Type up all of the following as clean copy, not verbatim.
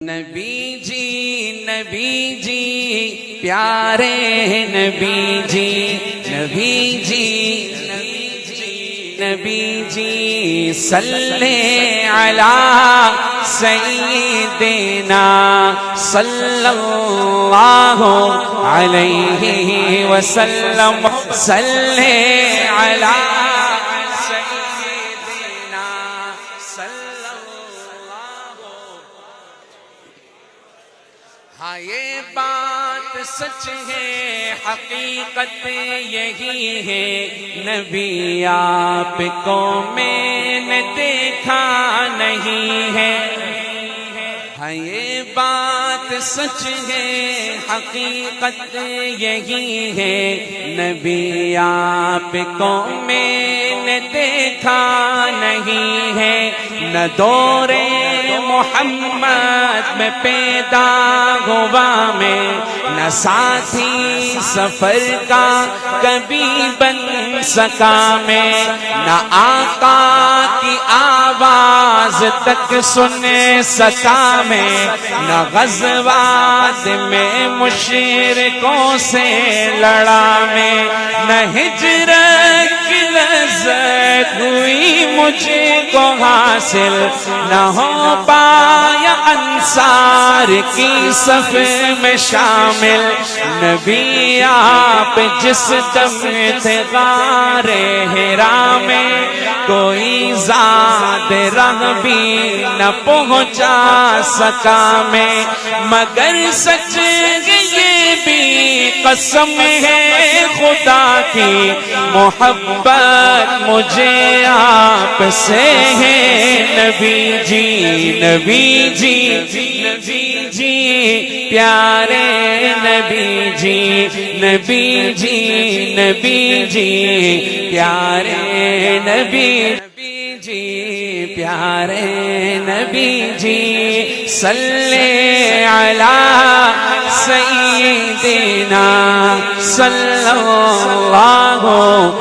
نبی جی پیارے نبی جی نبی جی نبی جی صلی علی سیدنا صلی اللہ علیہ وسلم صلی علی ہاں یہ بات سچ ہے حقیقت یہی ہے نبی آپ کو میں نے دیکھا نہیں ہے ہاں یہ بات سچ ہے حقیقت یہی ہے نبی آپ کو میں نے دیکھا نہیں ہے نہ دور محمد میں پیدا ہوا میں نہ ساتھی سفر کا کبھی بن سکا میں نہ آقا کی آواز تک سن سکا میں نہ غزوات میں مشرکوں سے لڑا میں نہ ہجرت کی لذت ہوئی مجھ کو حاصل نہ ہو پایا انصار کی صف میں شامل نبی آپ جس دم تھے غار حرا میں کوئی ذات راہ بھی نہ پہنچا سکا میں مگر سچ یہ بھی قسم ہے خدا کی محبت مجھے آپ سے ہے نبی جی نبی جی پیارے نبی جی نبی جی پیارے نبی جی پیارے نبی جی صلی علی سیدنا صلی اللہ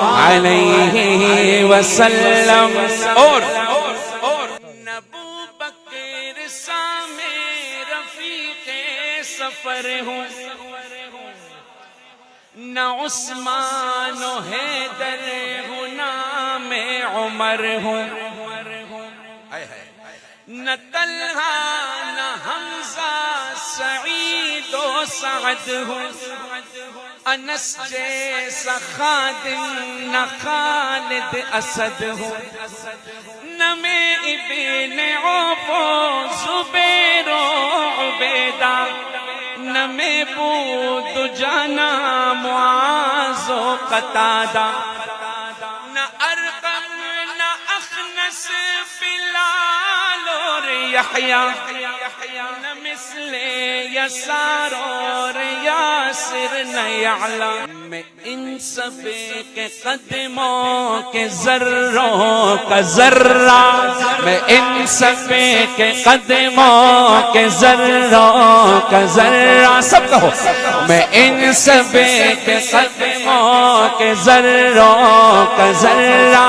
علیہ وسلم اور ابوبکر سامے رفیق سفر ہوں نہ عثمان و حیدر ہوں نام عمر ہوں نہ طلحہ نہ حمزہ سعید و سعد ہوں انس جیسا خادم نہ خالد اسد ہوں نہ میں ابن عوف و زبیر و عبیدہ نہ میں بود جانا معاذ و قتادہ نہ ارقم نہ اخنس بلال اور یحییٰ نہ مثل یسار اور یاسر نہ یعلی میں ان سب کے قدموں کے ذروں کا ذرہ میں ان سب کے قدموں کے ذروں کا ذرہ سب کہو میں ان سب کے قدموں کے ذروں کا ذرہ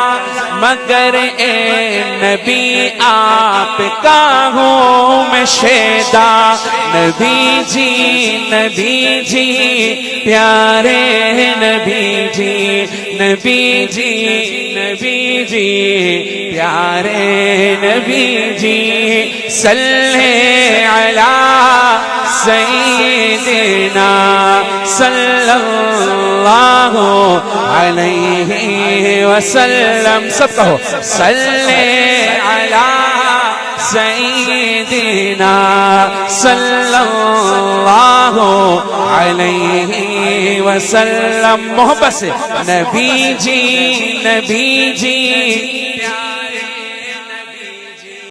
مگر اے نبی آپ کا ہوں میں شیدا نبی جی پیارے نبی جی پیارے نبی جی صلی علی سیدنا صلی اللہ علیہ وسلم سب کہو صلی علی سیدنا صلی اللہ علیہ وسلم محبت سے نبی جی